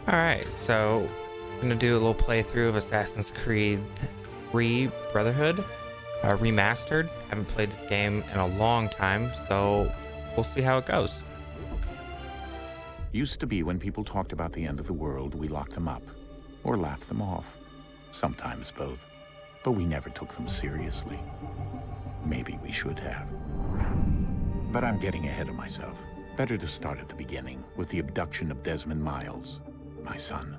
Alright, so I'm gonna do a little playthrough of Assassin's Creed 3 Brotherhood, Remastered. Haven't played this game in a long time, so we'll see how it goes. Used to be when people talked about the end of the world, we locked them up or laughed them off. Sometimes both. But we never took them seriously. Maybe we should have. But I'm getting ahead of myself. Better to start at the beginning with the abduction of Desmond Miles, my son.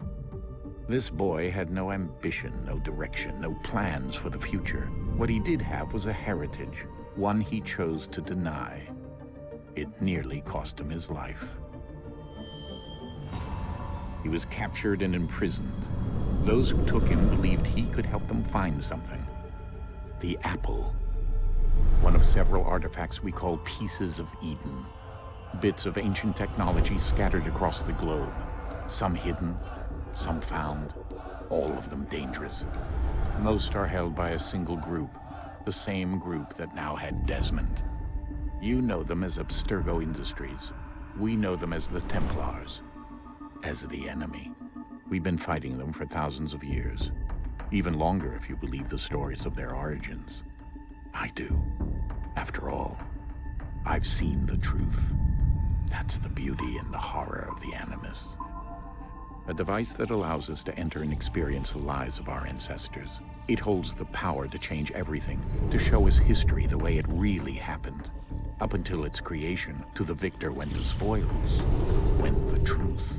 This boy had no ambition, no direction, no plans for the future. What he did have was a heritage, one he chose to deny. It nearly cost him his life. He was captured and imprisoned. Those who took him believed he could help them find something. The apple. One of several artifacts we call pieces of Eden. Bits of ancient technology scattered across the globe. Some hidden, some found, all of them dangerous. Most are held by a single group, the same group that now had Desmond. You know them as Abstergo Industries. We know them as the Templars, as the enemy. We've been fighting them for thousands of years, even longer if you believe the stories of their origins. I do. After all, I've seen the truth. That's the beauty and the horror of the Animus. A device that allows us to enter and experience the lives of our ancestors. It holds the power to change everything, to show us history the way it really happened. Up until its creation, to the victor went the spoils, went the truth.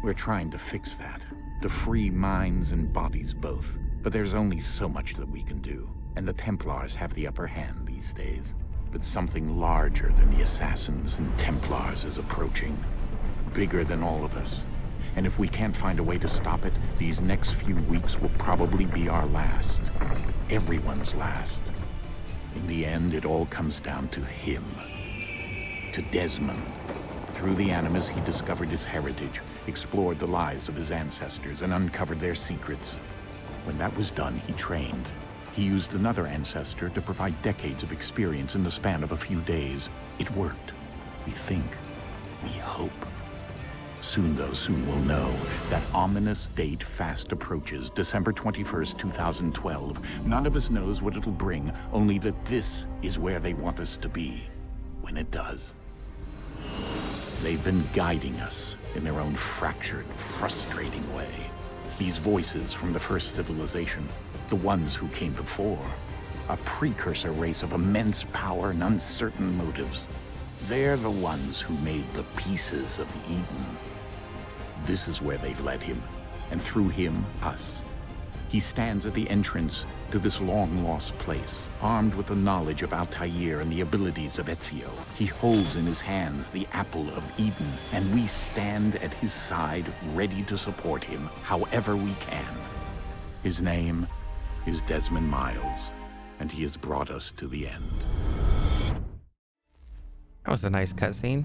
We're trying to fix that, to free minds and bodies both. But there's only so much that we can do, and the Templars have the upper hand these days. But something larger than the Assassins and Templars is approaching, bigger than all of us. And if we can't find a way to stop it, these next few weeks will probably be our last. Everyone's last. In the end, it all comes down to him. To Desmond. Through the Animus, he discovered his heritage, explored the lives of his ancestors, and uncovered their secrets. When that was done, he trained. He used another ancestor to provide decades of experience in the span of a few days. It worked. We think. We hope. Soon, though, soon we'll know. That ominous date fast approaches, December 21st, 2012. None of us knows what it'll bring, only that this is where they want us to be, when it does. They've been guiding us in their own fractured, frustrating way. These voices from the first civilization, the ones who came before, a precursor race of immense power and uncertain motives. They're the ones who made the pieces of Eden. This is where they've led him, and through him, us. He stands at the entrance to this long-lost place, armed with the knowledge of Altair and the abilities of Ezio. He holds in his hands the apple of Eden, and we stand at his side, ready to support him however we can. His name is Desmond Miles, and he has brought us to the end. That was a nice cutscene.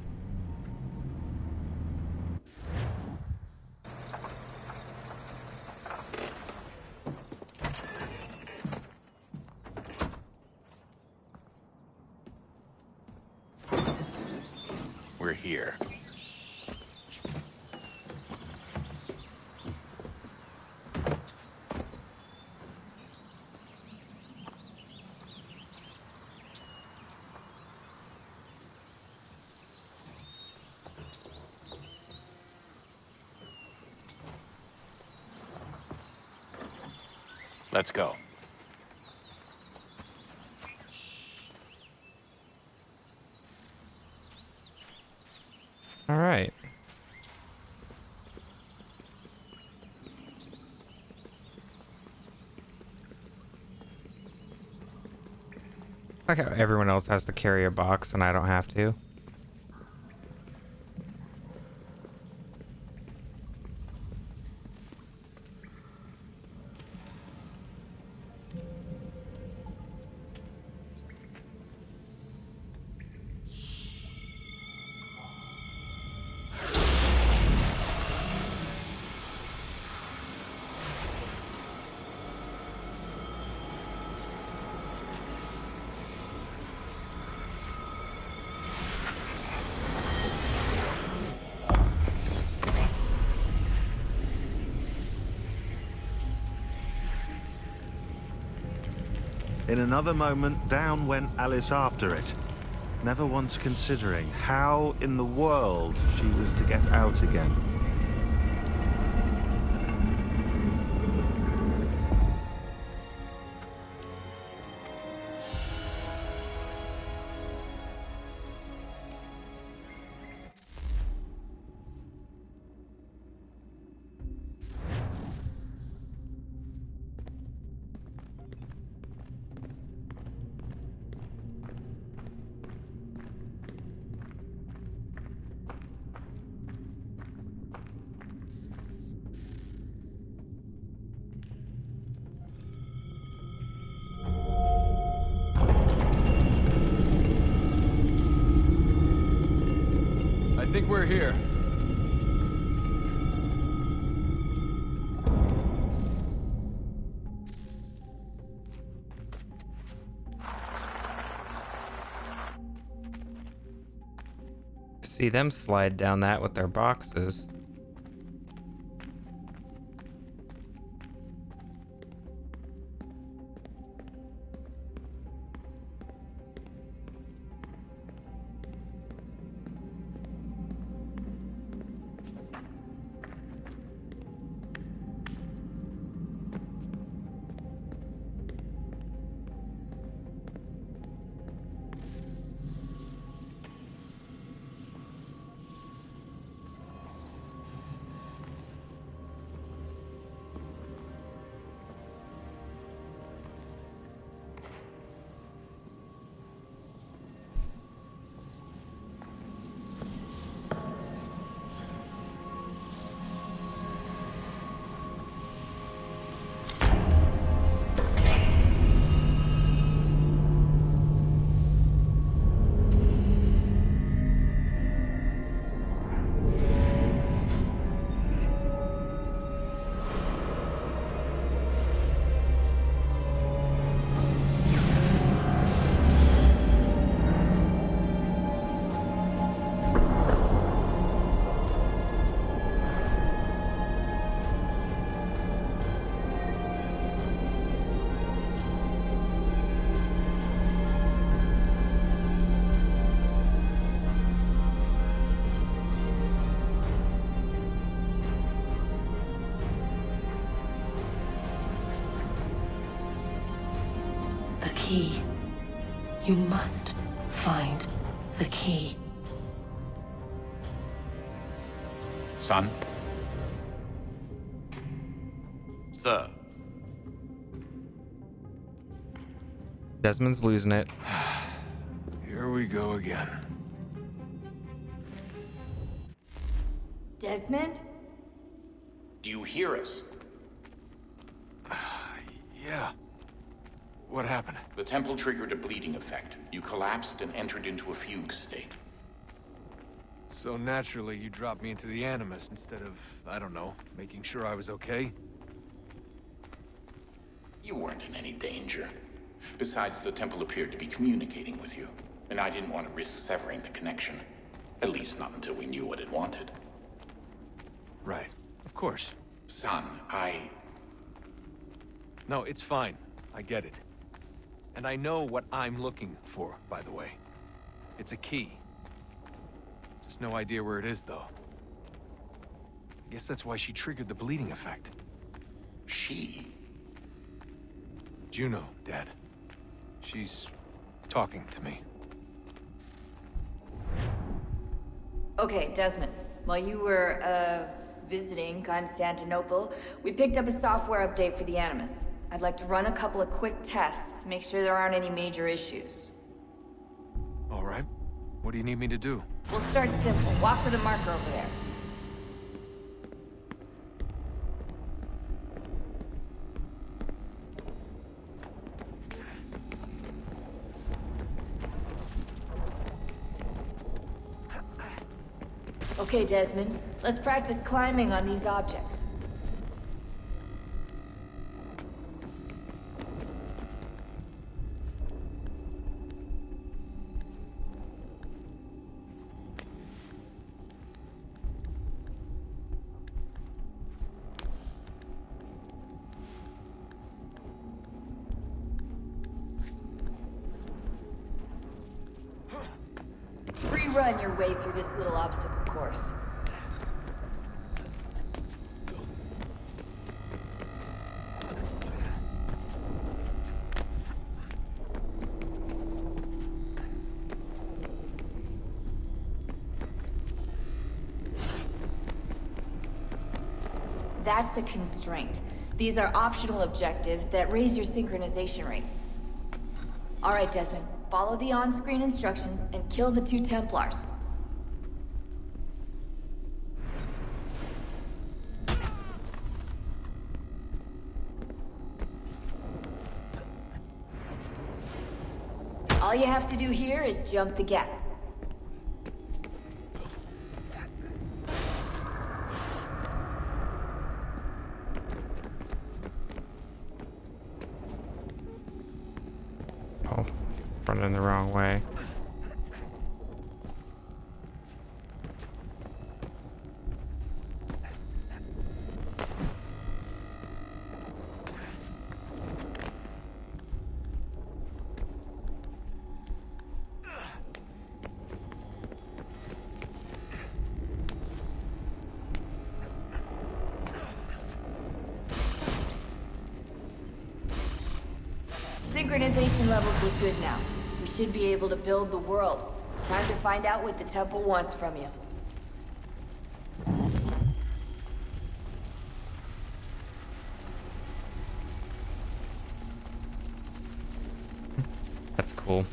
We're here. Let's go. All right. Like how everyone else has to carry a box and I don't have to. In another moment, down went Alice after it, never once considering how in the world she was to get out again. I think we're here. See them slide down that with their boxes. The key. You must find the key. Son? Sir. Desmond's losing it. Here we go again. Desmond? Do you hear us? Yeah. What happened? The temple triggered a bleeding effect. You collapsed and entered into a fugue state. So naturally, you dropped me into the Animus instead of, I don't know, making sure I was okay? You weren't in any danger. Besides, the temple appeared to be communicating with you, and I didn't want to risk severing the connection. At least not until we knew what it wanted. Right. Of course. Son, No, it's fine. I get it. And I know what I'm looking for, by the way. It's a key. Just no idea where it is, though. I guess that's why she triggered the bleeding effect. She? Juno, Dad. She's talking to me. Okay, Desmond. While you were, visiting Constantinople, we picked up a software update for the Animus. I'd like to run a couple of quick tests, make sure there aren't any major issues. All right. What do you need me to do? We'll start simple. Walk to the marker over there. Okay, Desmond. Let's practice climbing on these objects. outrun your way through this little obstacle course. That's a constraint. These are optional objectives that raise your synchronization rate. All right, Desmond. Follow the on-screen instructions and kill the 2 Templars. All you have to do here is jump the gap. Oh, running the wrong way. Synchronization levels look good now. We should be able to build the world. Time to find out what the temple wants from you. That's cool.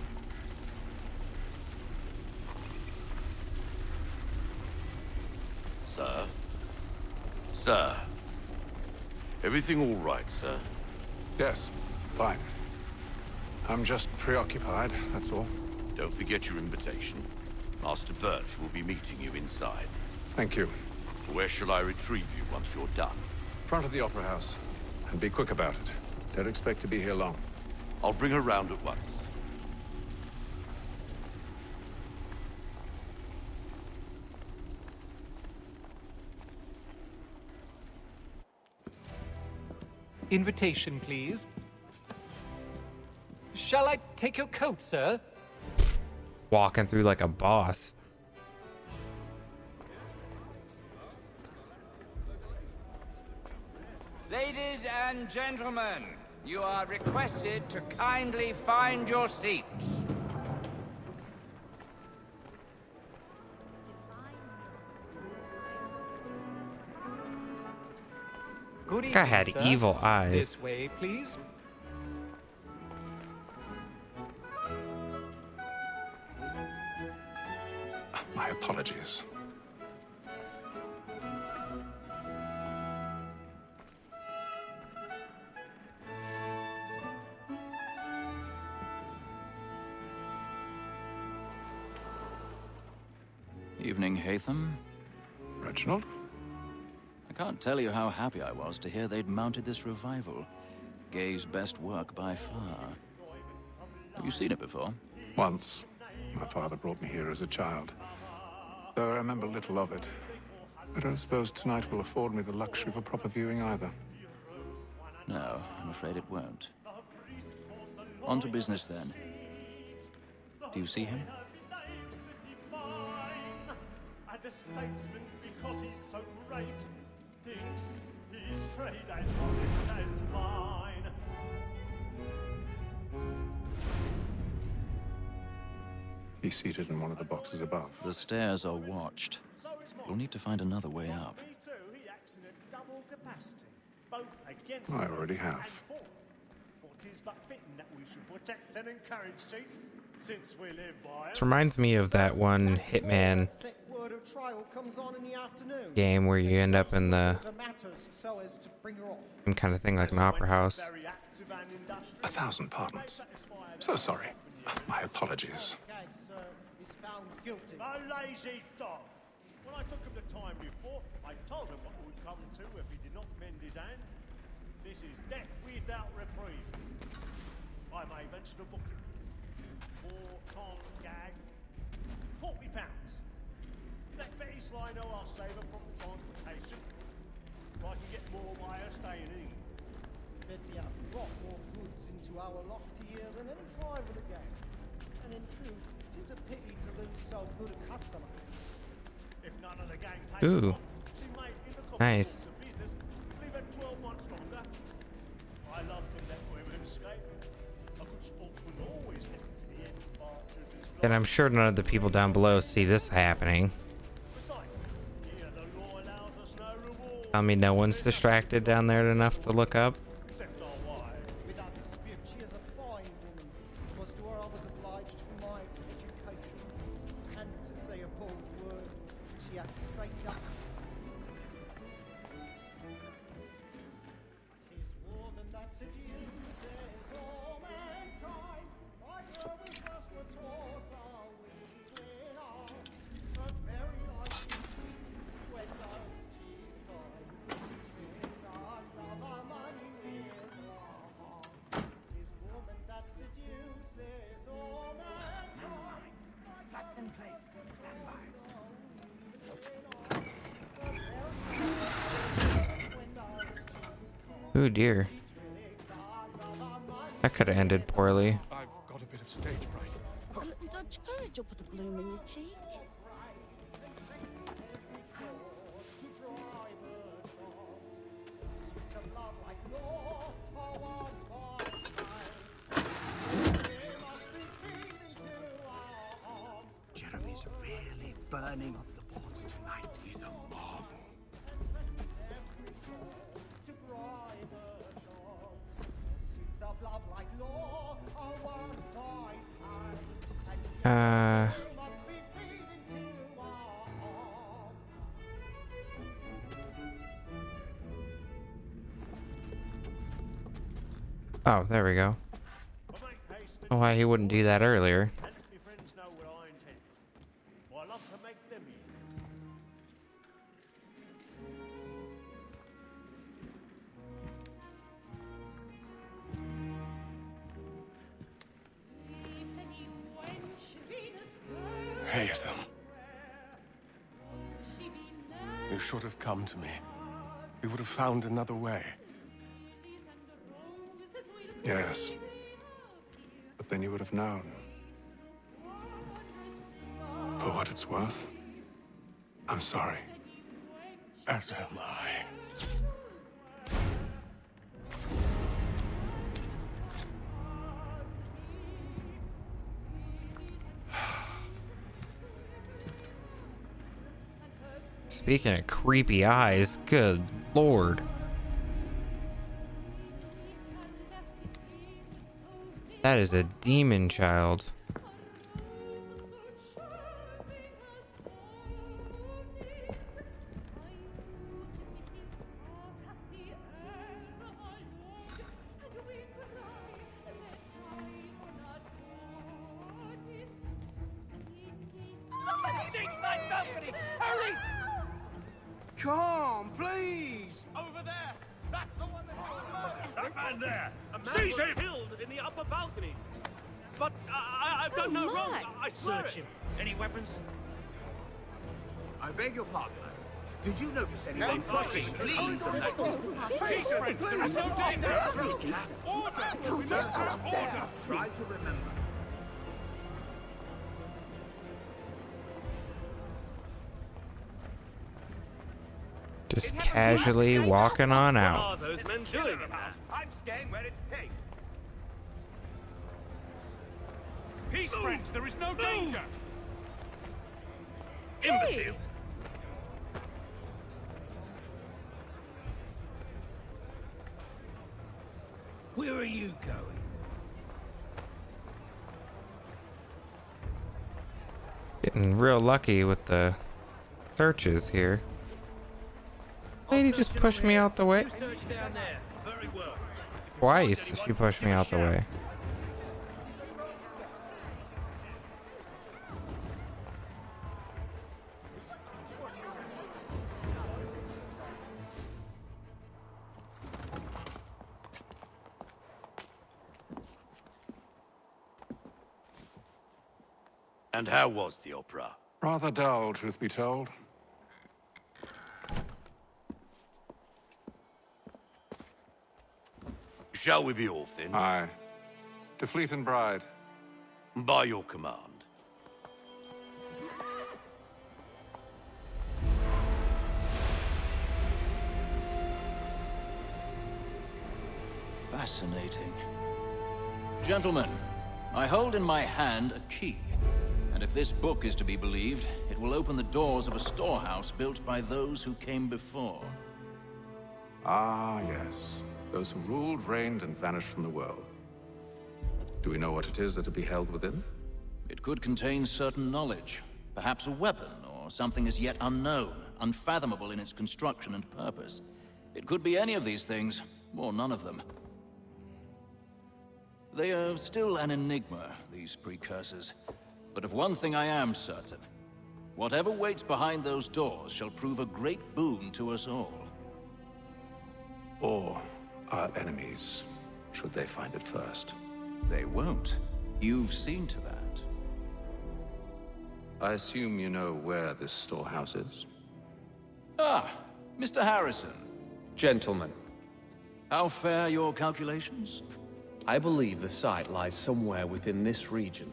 Sir? Sir? Everything all right, sir? Yes, fine. I'm just preoccupied, that's all. Don't forget your invitation. Master Birch will be meeting you inside. Thank you. Where shall I retrieve you once you're done? Front of the Opera House. And be quick about it. Don't expect to be here long. I'll bring her round at once. Invitation, please. Shall I take your coat, sir? Walking through like a boss. Ladies and gentlemen, you are requested to kindly find your seats. Good Guy evening, had sir. evil eyes. This way, please. My apologies. Evening, Hatham. Reginald? I can't tell you how happy I was to hear they'd mounted this revival. Gay's best work by far. Have you seen it before? Once. My father brought me here as a child. Though I remember little of it. I don't suppose tonight will afford me the luxury of a proper viewing either. No, I'm afraid it won't. On to business then. Do you see him? The statesman, because he's so great, thinks his trade as honest as mine. He's seated in one of the boxes above. The stairs are watched. You'll need to find another way up. Me too, he acts in a double capacity, both against I already have. and for. For 'tis but fitting that we should protect and encourage cheats, since we live by This reminds me of that one Hitman game where you end up in the same kind of thing like an opera house. 1,000 pardons. So sorry. My apologies. A lazy dog. When I took him the time before, I told him what would come to if he did not mend his hand. This is death without reprieve. I may venture to book him. 4 times gag, £40. Let Betty Sly know I'll save her from transportation, so I can get more by her staying in. Betty has brought more goods into our loft here than any fly with a gang. And in truth, It's a pity to lose so good a customer. If none of the gang take Ooh. off, she might in the Nice. of business leave her 12 months longer. I loved him that women escape. A good sportsman always hits the end part of his And I'm sure none of the people down below see this happening. Besides, here the law allows us no reward. I mean, no one's distracted down there enough to look up. Except our wives. Without dispute, she is a fine woman. It was to her I was obliged for my education. And to say a bold word, she has trained up. Tis woman that seduces all mankind. My girl was first were taught the weaving art. A very life when does she's kind. She's us of our money with our hearts. Tis woman that seduces all mankind. Captain Plate, stand by. Ooh, dear. That could have ended poorly. I've got a bit of stage fright. A little Dutch courage will put a bloom in your cheek. Jeremy's really burning up the boards tonight. He's a marvel. Oh, there we go. Oh, why he wouldn't do that earlier. Fancy friends know what I intend. Well, I love to make them in. Haytham. You should have come to me. We would have found another way. Yes. But then you would have known. For what it's worth, I'm sorry. As am I. Speaking of creepy eyes, good lord. That is a demon child. Hurry! Come, please! Over there! That's the one that man there! A man was killed in the upper balconies! But I've done no wrong. I swear Search him. Any weapons? I beg your pardon, madam. Did you notice anyone flushing clean from that room? Peace, friends! There is no danger! Order! Order! Try to remember. Just casually walking on What out. are those men doing in there? I'm staying where it's safe. Peace, friends! There is no danger! Imbecile! Where are you going? Getting real lucky with the searches here. Lady just pushed me out the way. Search down there. Very well. Twice she pushed me out the way. And how was the opera? Rather dull, truth be told. Shall we be off then? Aye. To Fleet and Bride. By your command. Fascinating. Gentlemen, I hold in my hand a key. And if this book is to be believed, it will open the doors of a storehouse built by those who came before. Ah, yes. Those who ruled, reigned, and vanished from the world. Do we know what it is that will be held within? It could contain certain knowledge. Perhaps a weapon, or something as yet unknown, unfathomable in its construction and purpose. It could be any of these things, or none of them. They are still an enigma, these precursors. But of one thing I am certain. Whatever waits behind those doors shall prove a great boon to us all. Or our enemies, should they find it first. They won't. You've seen to that. I assume you know where this storehouse is? Ah, Mr. Harrison. Gentlemen, How fare your calculations? I believe the site lies somewhere within this region.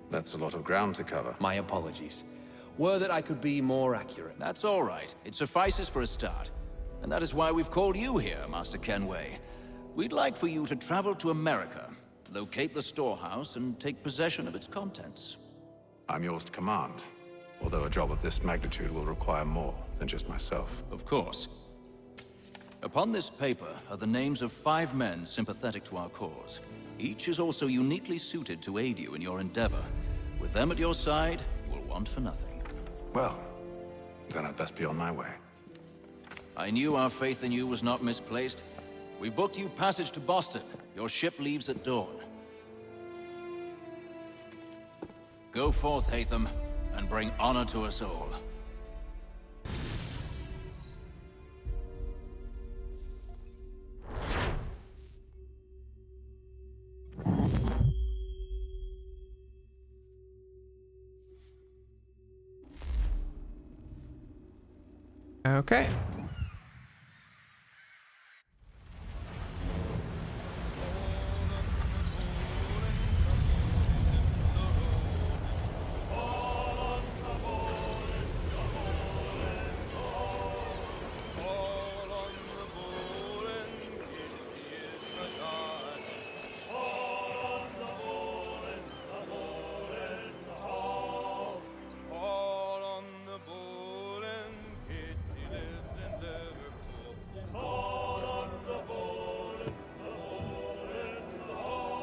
That's a lot of ground to cover. My apologies. Were that I could be more accurate. That's all right. It suffices for a start. And that is why we've called you here, Master Kenway. We'd like for you to travel to America, locate the storehouse, and take possession of its contents. I'm yours to command, although a job of this magnitude will require more than just myself. Of course. Upon this paper are the names of 5 men sympathetic to our cause. Each is also uniquely suited to aid you in your endeavor. With them at your side, you will want for nothing. Well, then I'd best be on my way. I knew our faith in you was not misplaced. We've booked you passage to Boston. Your ship leaves at dawn. Go forth, Hatham, and bring honor to us all. Okay.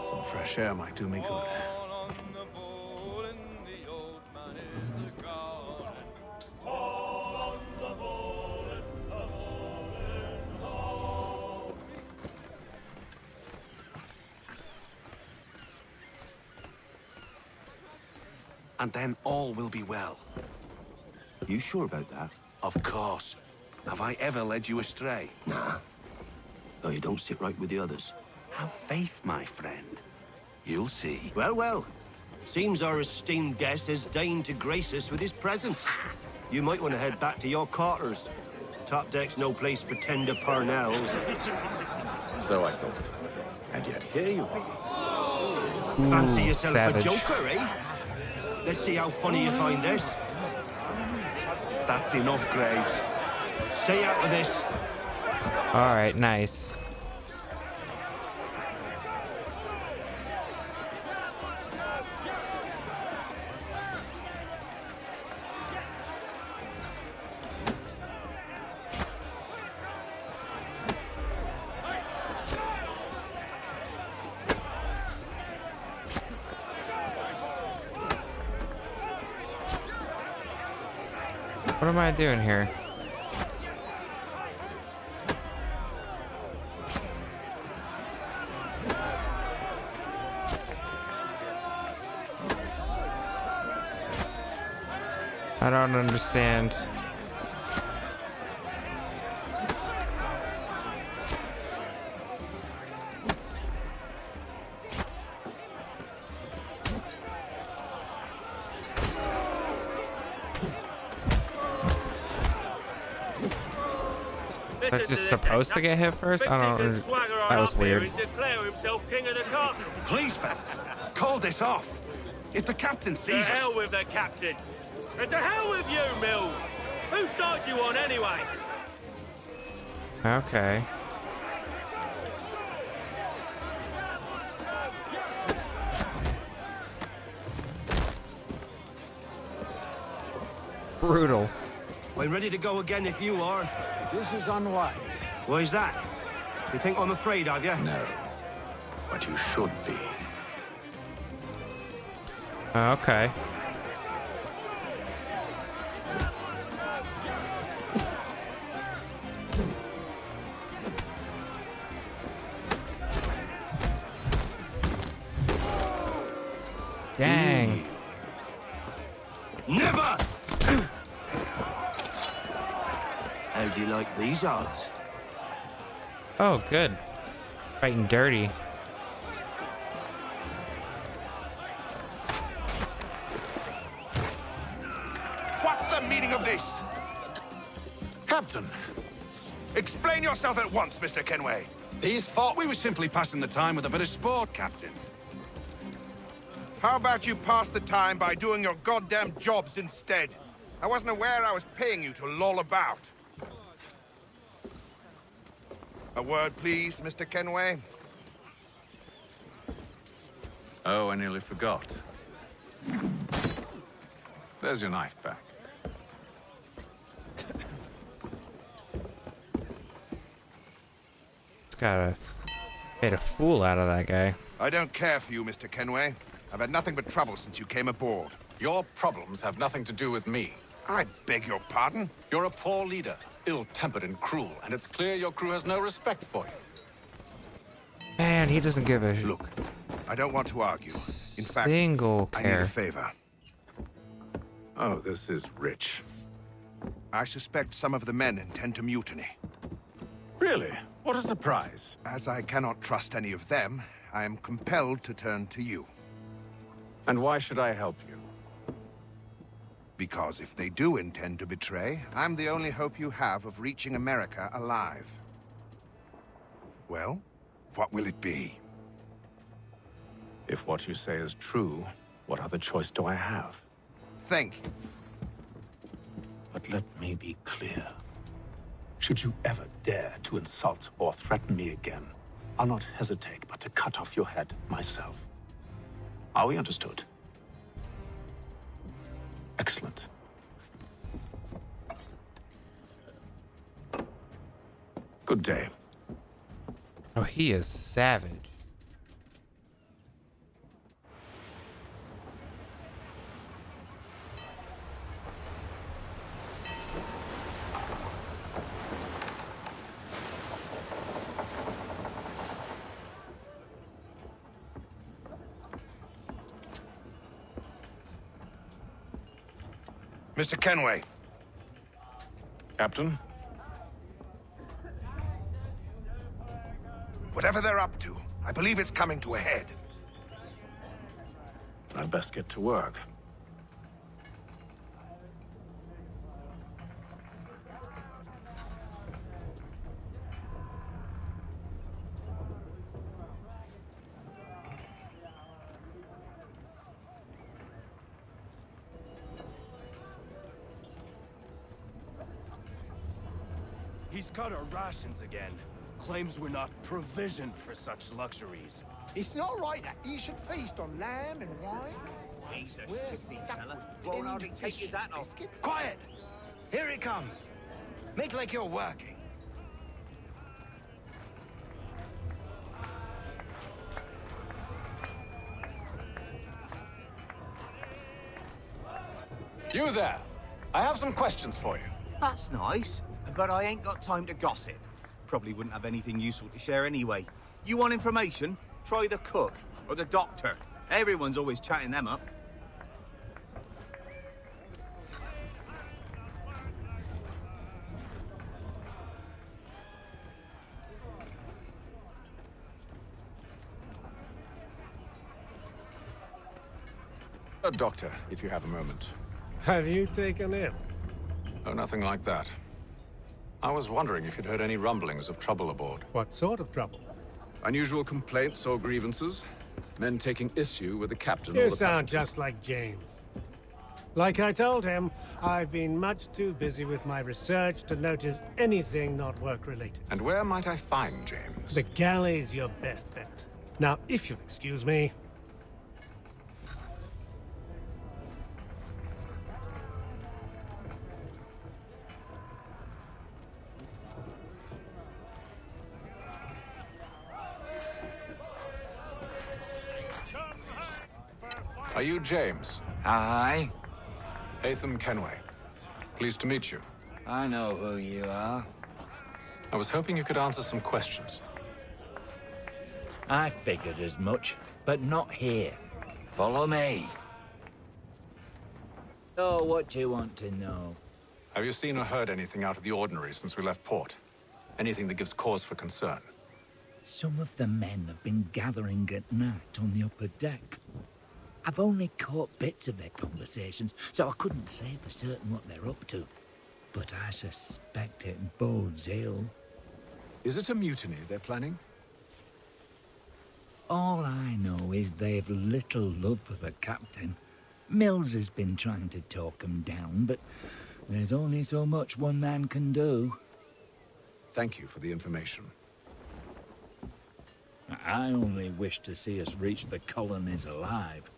Some fresh air might do me good. And then all will be well. You sure about that? Of course. Have I ever led you astray? Nah. Though you don't sit right with the others. Have faith, my friend. You'll see. Well, well. Seems our esteemed guest has deigned to grace us with his presence. You might want to head back to your quarters. Top deck's no place for tender parnells. So I thought. And yet here you be. Fancy yourself savage. a joker, eh? Let's see how funny you find this. That's enough, Graves. Stay out of this. All right, nice. What am I doing here? I don't understand. Was I just supposed to get hit first? I don't know. That was weird. Please, fellas, call this off. If the captain sees us... To hell with the captain. And to hell with you, Mills. Whose side you on, anyway? Okay. Brutal. I'm ready to go again if you are. This is unwise. Why is that? You think I'm afraid of you? No. But you should be. Okay. Dang. Never! How do you like these odds? Oh, good. Fighting dirty. What's the meaning of this? Captain! Explain yourself at once, Mr. Kenway. These thought we were simply passing the time with a bit of sport, Captain. How about you pass the time by doing your goddamn jobs instead? I wasn't aware I was paying you to loll about. A word, please, Mr. Kenway. Oh, I nearly forgot. There's your knife back. Gotta made a fool out of that guy. I don't care for you, Mr. Kenway. I've had nothing but trouble since you came aboard. Your problems have nothing to do with me. I beg your pardon? You're a poor leader, ill-tempered and cruel, and it's clear your crew has no respect for you. Man, he doesn't give a look. I don't want to argue. In fact, single I need care. a favor. Oh, this is rich. I suspect some of the men intend to mutiny. Really? What a surprise. As I cannot trust any of them, I am compelled to turn to you. And why should I help you? Because if they do intend to betray, I'm the only hope you have of reaching America alive. Well, what will it be? If what you say is true, what other choice do I have? Thank you. But let me be clear. Should you ever dare to insult or threaten me again, I'll not hesitate but to cut off your head myself. Are we understood? Excellent. Good day. Oh, he is savage. Mr. Kenway. Captain? Whatever they're up to, I believe it's coming to a head. I'd best get to work. He's cut our rations again. Claims we're not provisioned for such luxuries. It's not right that you should feast on lamb and wine. He's a We're sickly stuck fella. with Won't tinned hardly take his hat off. biscuits. Quiet! Here it comes. Make like you're working. You there! I have some questions for you. That's nice, but I ain't got time to gossip. Probably wouldn't have anything useful to share anyway. You want information? Try the cook or the doctor. Everyone's always chatting them up. A doctor, if you have a moment. Have you taken ill? Oh, nothing like that. I was wondering if you'd heard any rumblings of trouble aboard. What sort of trouble? Unusual complaints or grievances? Men taking issue with the captain You or the sound passengers? just like James. Like I told him, I've been much too busy with my research to notice anything not work-related. And where might I find James? The galley's your best bet. Now, if you'll excuse me... Are you James? Aye. Hatham Kenway. Pleased to meet you. I know who you are. I was hoping you could answer some questions. I figured as much, but not here. Follow me. So, what do you want to know? Have you seen or heard anything out of the ordinary since we left port? Anything that gives cause for concern? Some of the men have been gathering at night on the upper deck. I've only caught bits of their conversations, so I couldn't say for certain what they're up to. But I suspect it bodes ill. Is it a mutiny they're planning? All I know is they've little love for the captain. Mills has been trying to talk them down, but there's only so much one man can do. Thank you for the information. I only wish to see us reach the colonies alive.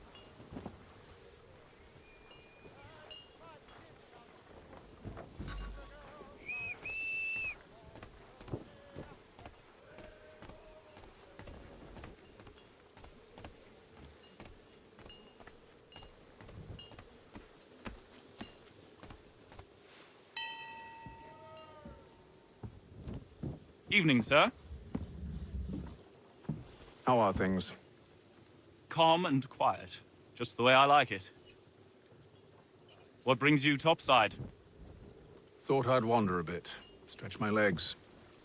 Evening, sir. How are things? Calm and quiet. Just the way I like it. What brings you topside? Thought I'd wander a bit. Stretch my legs.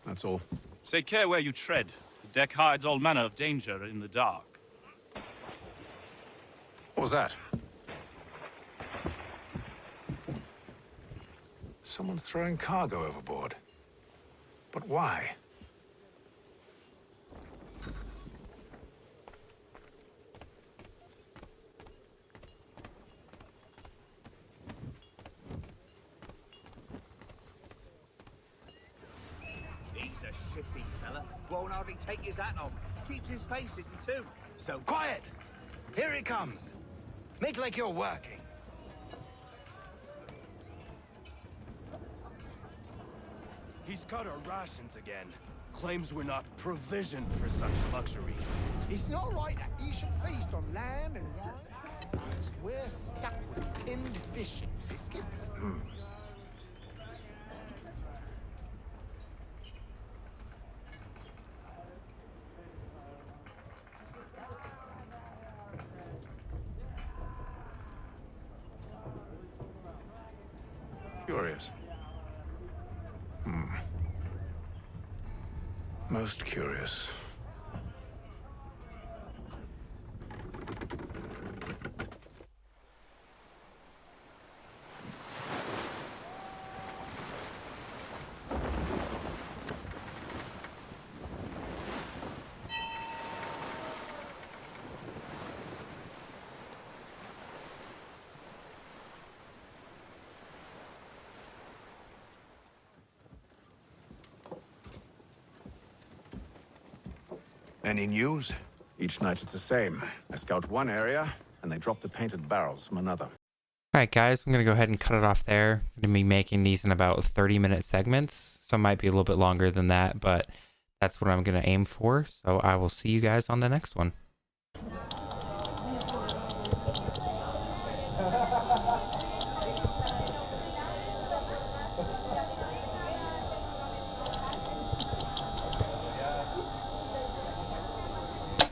That's all. Take care where you tread. The deck hides all manner of danger in the dark. What was that? Someone's throwing cargo overboard. But why? He's a shifty fella. Won't hardly take his hat off. Keeps his face hidden too. So Quiet! Here he comes. Make like you're working. He's cut our rations again. Claims we're not provisioned for such luxuries. It's not right that you should feast on lamb and wine, as we're stuck with tinned fish and biscuits. Curious. Most curious. Any news? Each night it's the same. I scout one area, and they drop the painted barrels from another. Alright guys, I'm going to go ahead and cut it off there. I'm going to be making these in about 30-minute segments. Some might be a little bit longer than that, but that's what I'm going to aim for. So I will see you guys on the next one.